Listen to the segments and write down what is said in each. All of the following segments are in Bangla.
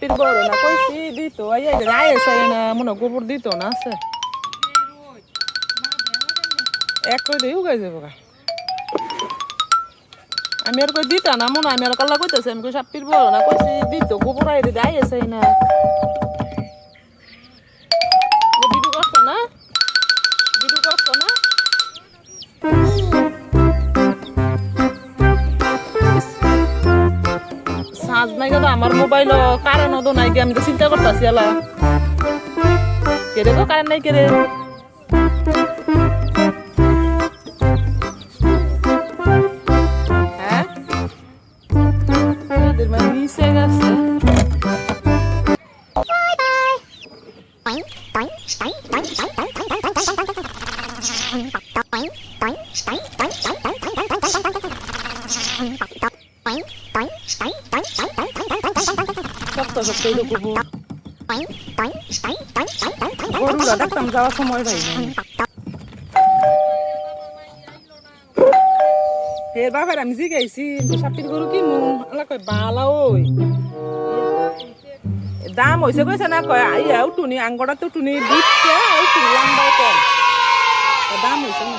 সাপ্পির বড় না কইছি দিত আইসে না মনে গোবর দিত না আছে এক করে দিয়ে উগাই যাবো আমি আর কই দিতা না মনে আমি আর কাল্লা কইতেছি আমি কই সাপ্পির বড় না কইছি দিত গোবর আইসে না ভিডিও করছো না ভিডিও করছো না সাজ নাই গেল আমার মোবাইল কারেন্ট তো নাই আমি তো চিন্তা করতেছি এলা কেড়ে গো কারেন্ট নাই কেড়ে হ্যাঁ নিচে গেছে গরুরা দেখতাম যাওয়ার সময় ভাই ফের বাবার আমি জিগাইছি সাপ্পির গরু কি কয় বালা ওই দাম হয়েছে কইছে না কয় আইয়া উঠুনি আঙ্গড়া তো উঠুনি দুধটা উঠুনি লম্বা কম দাম হয়েছে না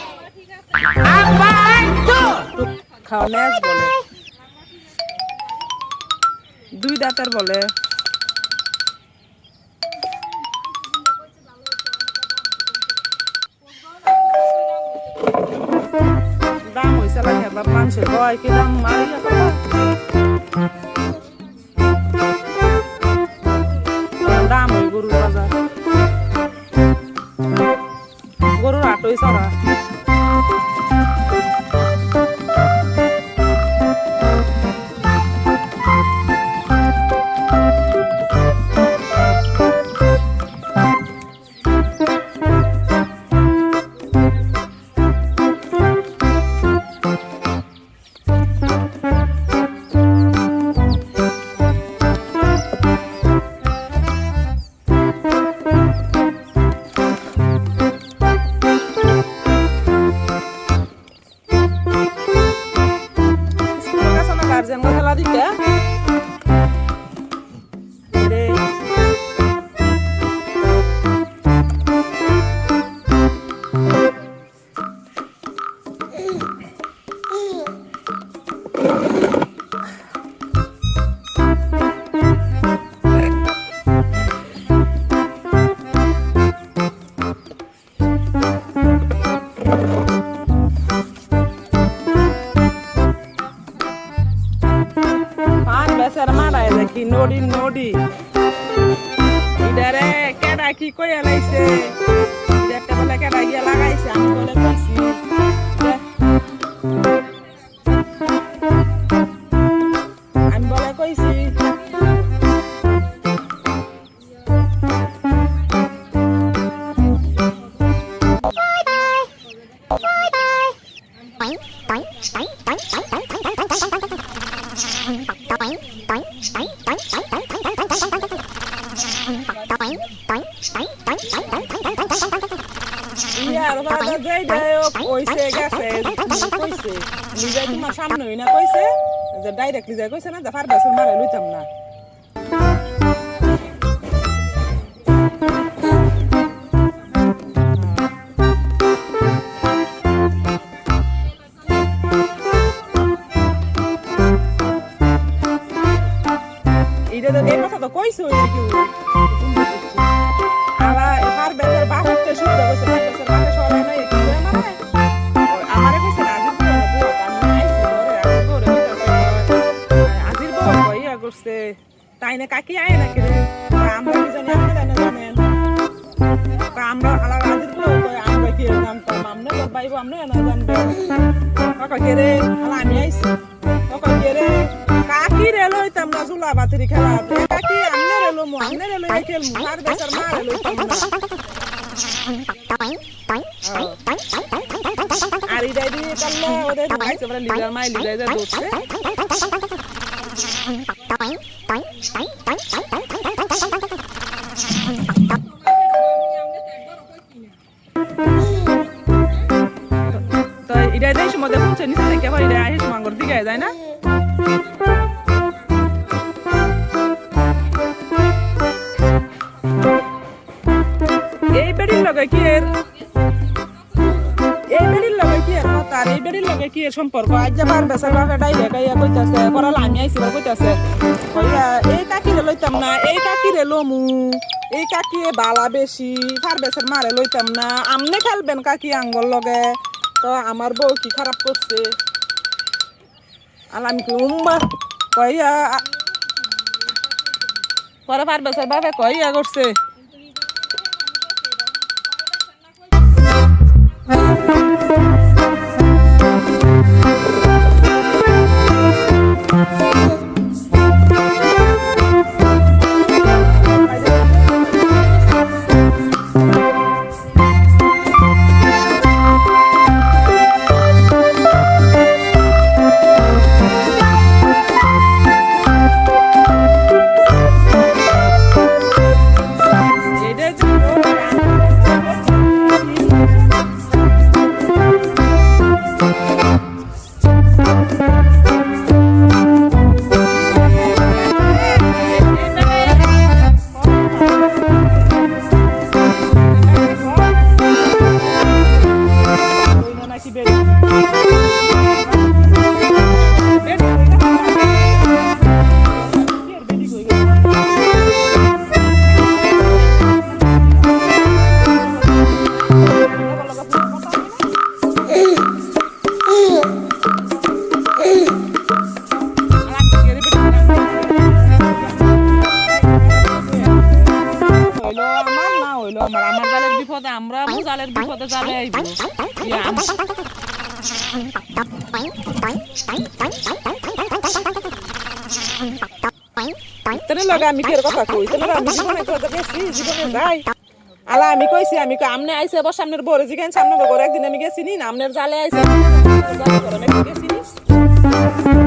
খাওয়া ম্যাচ বলে দুই দাঁতের বলে দাম হয়েছে লাগে মানুষের ভয় কি দাম মারিয়া দাম ওই গরুর বাজার গরুর আটই চড়া নড়ি নড়ি ইদারে কেডা কি কইয়া লাইছে একটা বলে কেডা গিয়া লাগাইছে আমি বলে কইছি আমি বলে কইছি তোমার সামনে না কইছে যে ডাইরেক্টলি যাই কইছে না যে ফারবেসর মারা লইতাম না এটা তো এই কথা তো কইছো কি আলা ফারবেসর বাহুতে শুদ্ধ কইছে ফারবেসর বাহুতে সরাই নাই কি না আমারে কইছে না তাই না কাকি আয় না কে আমরা কি জানি আমরা না জানেন আমরা আলাদা আমরা কি জানতাম আমরা বাইবো আমরা না জানবে কাকা কে রে আমি আইছি কাকা কে রে কাকি রে লইতাম না জুলা বাতিরি খেলা কাকি আমনে রে লমু আমনে রে লই খেলমু আর বেচার মারে লইতাম না আর ইদাই দিয়ে কাল্লা ওদের আইছে বলে লিডার মাই লিডার দে দোছে তো এটা দেশ মধ্যে পৌঁছে নিচে থেকে আবার এটা আসে মাঙ্গর দিকে যায় না লগে কি এর এই বেড়ির লগে কি এর কথা আর এই বেড়ির লগে কি এর সম্পর্ক আজ যাবার বেসার বাপে ডাইরেক্ট আইয়া কইতাছে পড়ালা আমি আইছি কইতাছে কইয়া এই কাকিরে লইতাম না এই কাকিরে লমু এই কাকি বালা বেশি ফার বেসার মারে লইতাম না আমনে খেলবেন কাকি আঙ্গল লগে তো আমার বউ কি খারাপ করছে আর আমি কি উম্মা কইয়া পরে ফার বেসার বাপে কইয়া করছে আমার জালের বিপদে আমরা জালের বিপদে জালে আইব তেনে লগে আমি কি কথা কই তেনে আমি জীবনে কথা গেছি জীবনে যাই আলা আমি কইছি আমি আমনে আইছে বস সামনের বড় জিগান সামনে বড় একদিন আমি গেছি নি আমনের জালে আইছে জালে করে আমি গেছি নি